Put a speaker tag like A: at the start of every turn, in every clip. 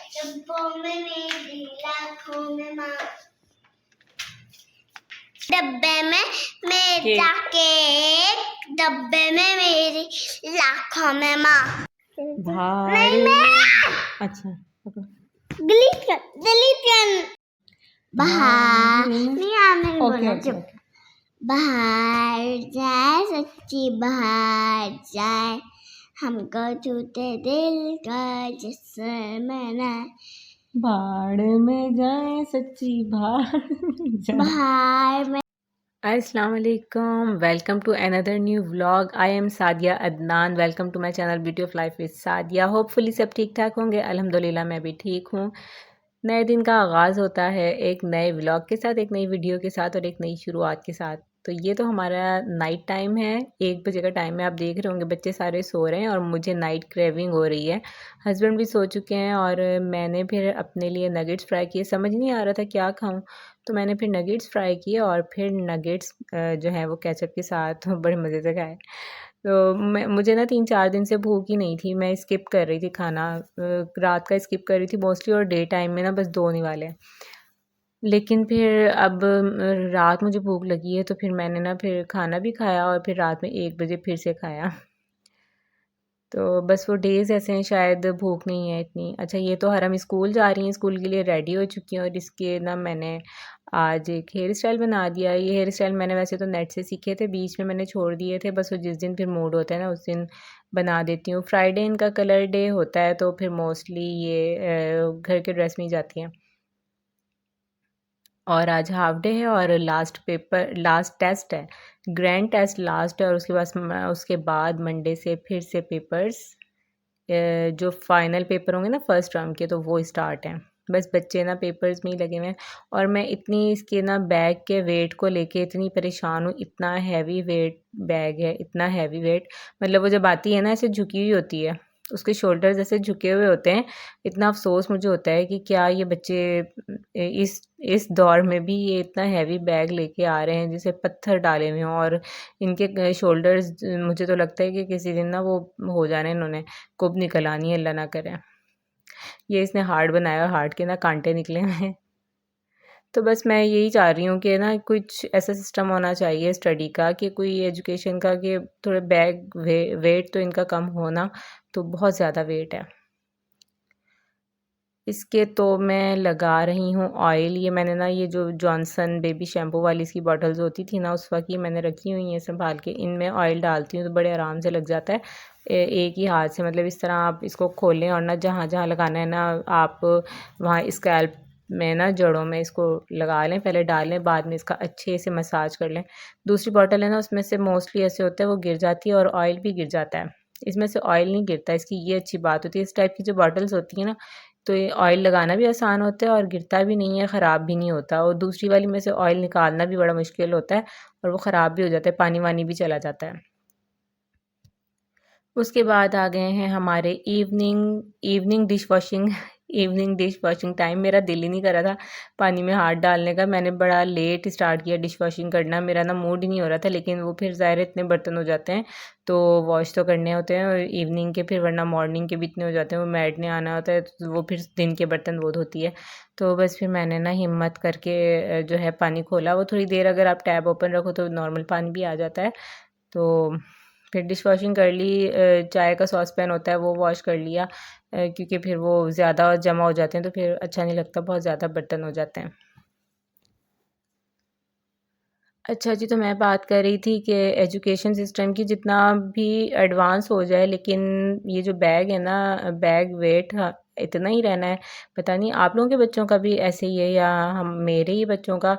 A: डब्बों में मेरी लाखों में माँ, डब्बे में मेरा केक, डब्बे में मेरी लाखों में माँ।
B: भाड़ में अच्छा
A: डिलीट बाहर नहीं आने बोला जब
B: ओके
A: बाहर जाए सच्ची बाहर जाए, हमको छूटे दिल का जिस्म में,
B: भाड़ में जाए सच्ची भाड़ में जाए।
A: बाहर में।
B: अस्सलाम वालेकुम, welcome to another new vlog. I am Sadia Adnan, welcome to my channel beauty of life with Sadia. Hopefully सब ठीक ठाक होंगे। अल्हम्दुलिल्लाह मैं भी ठीक हूँ। नए दिन का आगाज़ होता है एक नए व्लॉग के साथ, एक नई वीडियो के साथ और एक नई शुरुआत के साथ। तो ये तो हमारा नाइट टाइम है, 1 बजे का टाइम है। आप देख रहे होंगे बच्चे सारे सो रहे हैं और मुझे नाइट क्रेविंग हो रही है। हस्बैंड भी सो चुके हैं और मैंने फिर अपने लिए नगेट्स फ्राई किए। समझ नहीं आ रहा था क्या खाऊं, तो मैंने फिर नगेट्स फ्राई किए और फिर नगेट्स जो है वो केचप के साथ बड़े मज़े से खाए। तो मुझे ना 3-4 दिन से भूख ही नहीं थी। मैं स्किप कर रही थी खाना, रात का स्किप कर रही थी मोस्टली, और डे टाइम में ना बस 2 होने वाले हैं। लेकिन फिर अब रात मुझे भूख लगी है, तो फिर मैंने ना फिर खाना भी खाया और फिर रात में 1 बजे फिर से खाया। तो बस वो डेज़ ऐसे हैं, शायद भूख नहीं है इतनी। अच्छा, ये तो हरम स्कूल जा रही हैं, स्कूल के लिए रेडी हो चुकी हैं और इसके ना मैंने आज एक हेयर स्टाइल बना दिया। ये हेयर स्टाइल मैंने वैसे तो नेट से सीखे थे, बीच में मैंने छोड़ दिए थे। बस वो जिस दिन फिर मूड होता है ना उस दिन बना देती हूँ। फ्राइडे इनका कलर डे होता है, तो फिर मोस्टली ये घर के ड्रेस में ही जाती हैं। और आज हाफ डे है और लास्ट टेस्ट है, ग्रैंड टेस्ट लास्ट है। और उसके बाद मंडे से फिर से पेपर्स, जो फाइनल पेपर होंगे ना फर्स्ट टर्म के, तो वो स्टार्ट हैं। बस बच्चे ना पेपर्स में ही लगे हुए हैं और मैं इतनी इसके ना बैग के वेट को लेके इतनी परेशान हूँ। इतना हैवी वेट बैग है, इतना हैवी वेट, मतलब वो जब आती है ना ऐसे झुकी हुई होती है, उसके शोल्डर्स ऐसे झुके हुए होते हैं। इतना अफसोस मुझे होता है कि क्या ये बच्चे इस दौर में भी ये इतना हैवी बैग लेके आ रहे हैं जैसे पत्थर डाले हुए हों। और इनके शोल्डर्स, मुझे तो लगता है कि किसी दिन ना वो हो जाने, इन्होंने कुब निकल आनी है, अल्लाह ना करे। ये इसने हार्ट बनाया और हार्ट के ना कांटे निकले हुए हैं। तो बस मैं यही चाह रही हूँ कि ना कुछ ऐसा सिस्टम होना चाहिए स्टडी का, कि कोई एजुकेशन का, कि थोड़े बैग वेट तो इनका कम होना, तो बहुत ज़्यादा वेट है इसके। तो मैं लगा रही हूँ ऑयल। ये मैंने ना ये जो जॉनसन बेबी शैम्पू वाली इसकी बॉटल्स होती थी ना उस वक्त, ये मैंने रखी हुई हैं संभाल के। इनमें ऑयल डालती हूँ तो बड़े आराम से लग जाता है एक ही हाथ से। मतलब इस तरह आप इसको खोलें और ना जहाँ जहाँ लगाना है ना आप वहाँ स्कैल्प में ना जड़ों में इसको लगा लें, पहले डालें, बाद में इसका अच्छे से मसाज कर लें। दूसरी बॉटल है ना उसमें से मोस्टली ऐसे होता है वो गिर जाती है और ऑयल भी गिर जाता है। इसमें से ऑयल नहीं गिरता, इसकी ये अच्छी बात होती है। इस टाइप की जो बॉटल्स होती हैं ना, तो ये ऑयल लगाना भी आसान होता है और गिरता भी नहीं है, ख़राब भी नहीं होता। और दूसरी वाली में से ऑयल निकालना भी बड़ा मुश्किल होता है और वो ख़राब भी हो जाता है, पानी वानी भी चला जाता है। उसके बाद आ गए हैं हमारे evening dish washing evening dish washing time. मेरा दिल ही नहीं कर रहा था पानी में हाथ डालने का। मैंने बड़ा लेट स्टार्ट किया डिश वॉशिंग करना, मेरा ना मूड ही नहीं हो रहा था। लेकिन वो फिर ज़ाहिर इतने बर्तन हो जाते हैं तो वॉश तो करने होते हैं, और इवनिंग के फिर वरना मॉर्निंग के भी इतने हो जाते हैं, वो मैडने आना होता है, तो वो फिर दिन के बर्तन वो धोती है। तो बस फिर मैंने ना हिम्मत करके जो है पानी खोला। वो थोड़ी देर अगर आप टैब ओपन रखो तो नॉर्मल पानी भी आ जाता है। तो फिर डिश वॉशिंग कर ली। चाय का सॉस पैन होता है वो वॉश कर लिया, क्योंकि फिर वो ज़्यादा जमा हो जाते हैं तो फिर अच्छा नहीं लगता, बहुत ज़्यादा बर्तन हो जाते हैं। अच्छा जी, तो मैं बात कर रही थी कि एजुकेशन सिस्टम की जितना भी एडवांस हो जाए, लेकिन ये जो बैग है ना, बैग वेट इतना ही रहना है। पता नहीं आप लोगों के बच्चों का भी ऐसे ही है या हम मेरे ही बच्चों का।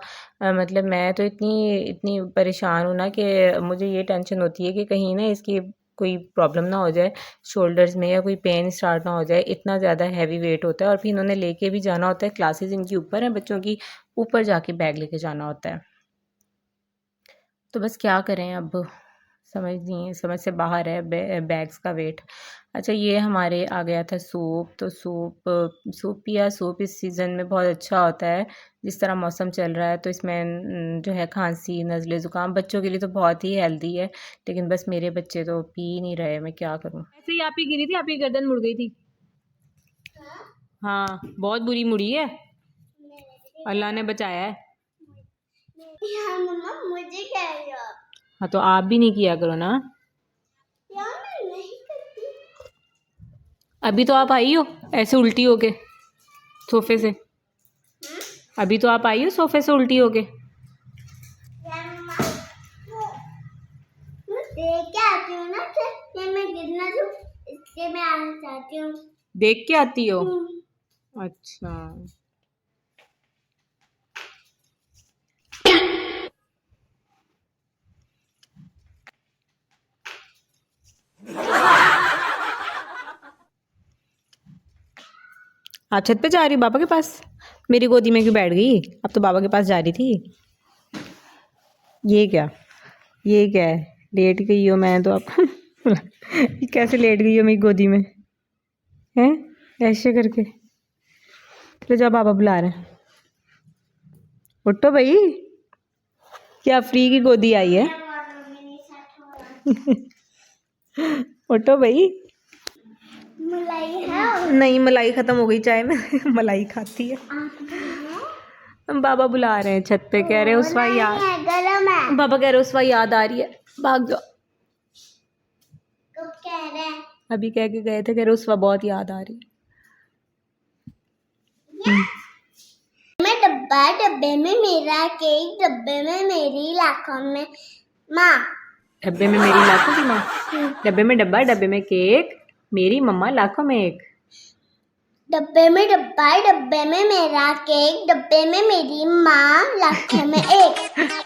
B: मतलब मैं तो इतनी इतनी परेशान हूँ ना कि मुझे ये टेंशन होती है कि कहीं ना इसकी कोई प्रॉब्लम ना हो जाए शोल्डर्स में, या कोई पेन स्टार्ट ना हो जाए। इतना ज़्यादा हैवी वेट होता है और फिर इन्होंने लेके भी जाना होता है, क्लासेस इनकी ऊपर है बच्चों की, ऊपर जाके बैग लेके जाना होता है। तो बस क्या करें अब, समझ नहीं है, समझ से बाहर है बैग्स का वेट। अच्छा, ये हमारे आ गया था सूप। तो सूप पिया। सूप इस सीज़न में बहुत अच्छा होता है, जिस तरह मौसम चल रहा है। तो इसमें जो है खांसी नज़ले ज़ुकाम बच्चों के लिए तो बहुत ही हेल्दी है, लेकिन बस मेरे बच्चे तो पी नहीं रहे, मैं क्या करूँ। ऐसे ही आप ही गिरी थी, आपकी गर्दन मुड़ गई थी। हाँ बहुत बुरी मुड़ी है, अल्लाह ने बचाया है।
A: हाँ मम्मा मुझे कह रही हो।
B: हाँ तो आप भी नहीं किया करो ना।
A: यार मैं नहीं करती।
B: अभी तो आप आई हो ऐसे उल्टी होके सोफे से, अभी तो आप आई हो सोफे से उल्टी होके।
A: यार मम्मा मैं देख के आती हूँ ना कि मैं गिरना दूँ, इसलिए मैं आना चाहती हूँ।
B: देख के आती हो? अच्छा। आप छत पे जा रही हो बाबा के पास? मेरी गोदी में क्यों बैठ गई? अब तो बाबा के पास जा रही थी। ये क्या, ये क्या है? लेट गई हो? मैं तो आपको ये कैसे लेट गई हो मेरी गोदी में? हैं ऐसे करके? तो जब बाबा बुला रहे हैं, उठो भाई। क्या फ्री की गोदी आई है? उठो भाई।
A: मलाई है?
B: नहीं मलाई खत्म हो गई चाय में। मलाई खाती है। बाबा बुला रहे हैं छत पे, कह रहे हैं उसवा याद,
A: गरम है।
B: बाबा कह रहे उसवा याद आ रही है, भाग जाओ।
A: कब कह रहे हैं?
B: अभी कह के गए थे, कह रहे उसवा बहुत याद आ रही है।
A: मैं डब्बे में मेरा केक, डब्बे में मेरी लाखों में माँ।
B: डब्बे में मेरी लाखों की माँ, डब्बे में डब्बा, डब्बे में केक, मेरी मम्मा लाखों में एक।
A: डब्बे में डब्बा, डब्बे में मेरा केक, डब्बे में मेरी माँ, लाखों में एक।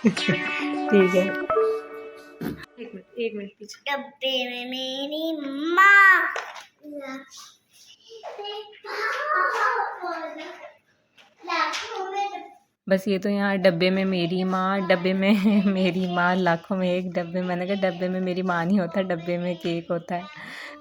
B: ठीक है, एक मिनट पीछे।
A: डब्बे में मेरी माँ, लाखों में।
B: बस ये तो यहाँ डब्बे में मेरी माँ, डब्बे में मेरी माँ लाखों में एक। डब्बे, मैंने कहा डब्बे में मेरी माँ नहीं होता, डब्बे में केक होता है।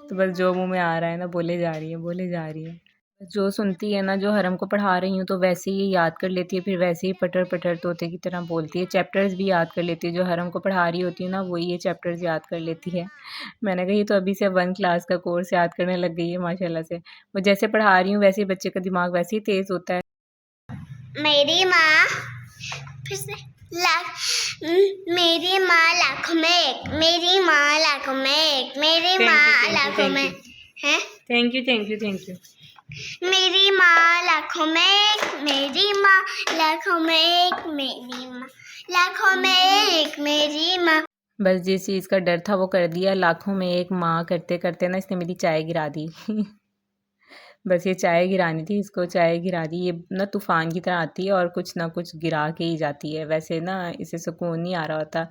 B: तो बस जो मुंह में आ रहा है ना बोले जा रही है, बोले जा रही है। जो सुनती है ना, जो हरम को पढ़ा रही हूँ तो वैसे ही याद कर लेती है, फिर वैसे ही पटर पटर तोते की तरह बोलती है। चैप्टर्स भी याद कर लेती है, जो हरम को पढ़ा रही होती है ना वही ये चैप्टर्स याद कर लेती है। मैंने कहा ये तो अभी से 1 क्लास का कोर्स याद करने लग गई है माशाल्लाह से। वो जैसे पढ़ा रही हूँ वैसे ही बच्चे का दिमाग वैसे ही तेज़ होता है।
A: मेरी माँ, फिर से मेरी माँ लाखों में एक, मेरी माँ लाखों में एक, मेरी माँ लाखों में है।
B: Thank you thank you thank you.
A: मेरी माँ लाखों में एक, मेरी माँ लाखों में एक, मेरी माँ लाखों में एक, मेरी माँ। बस
B: जिस चीज़ का डर था वो कर दिया, लाखों में एक माँ करते करते ना इसने मेरी चाय गिरा दी। बस ये चाय गिरानी थी, इसको चाय गिरा दी। ये ना तूफ़ान की तरह आती है और कुछ ना कुछ गिरा के ही जाती है। वैसे ना इसे सुकून नहीं आ रहा होता,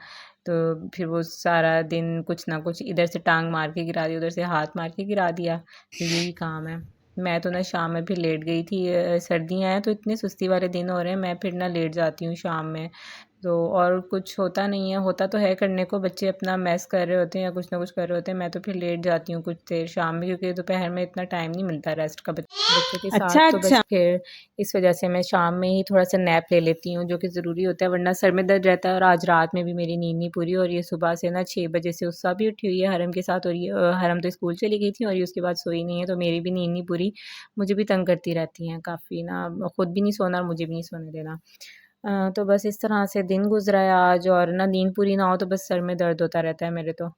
B: तो फिर वो सारा दिन कुछ ना कुछ इधर से टांग मार के गिरा दी, उधर से हाथ मार के गिरा दिया। तो यही काम है। मैं तो ना शाम में फिर लेट गई थी। सर्दियाँ हैं तो इतने सुस्ती वाले दिन हो रहे हैं, मैं फिर ना लेट जाती हूँ शाम में। तो और कुछ होता नहीं है, होता तो है करने को, बच्चे अपना मैस कर रहे होते हैं या कुछ ना कुछ कर रहे होते हैं। मैं तो फिर लेट जाती हूँ कुछ देर शाम में, क्योंकि दोपहर में इतना टाइम नहीं मिलता रेस्ट का बच्चों के साथ। तो बस फिर इस वजह से मैं शाम में ही थोड़ा सा नैप ले लेती हूँ, जो कि ज़रूरी होता है, वरना सर में दर्द रहता है। और आज रात में भी मेरी नींद नहीं पूरी हो रही है। सुबह से ना 6 बजे से उससा भी उठी हुई है हरम के साथ, और ये हरम तो स्कूल चली गई थी और ये उसके बाद सोई नहीं है, तो मेरी भी नींद नहीं पूरी। मुझे भी तंग करती रहती हैं काफ़ी ना, ख़ुद भी नहीं सोना और मुझे भी नहीं सोने देना। तो बस इस तरह से दिन गुजरा है आज, और ना नींद पूरी ना हो तो बस सर में दर्द होता रहता है मेरे तो।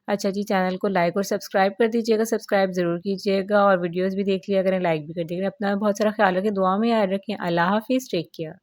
B: अच्छा जी, चैनल को लाइक और सब्सक्राइब कर दीजिएगा, सब्सक्राइब ज़रूर कीजिएगा, और वीडियोस भी देख लिया करें, लाइक भी कर दीजिएगा। अपना बहुत सारा ख्याल रखें, दुआ में याद रखें। अल्लाह हाफ़िज़, टेक केयर।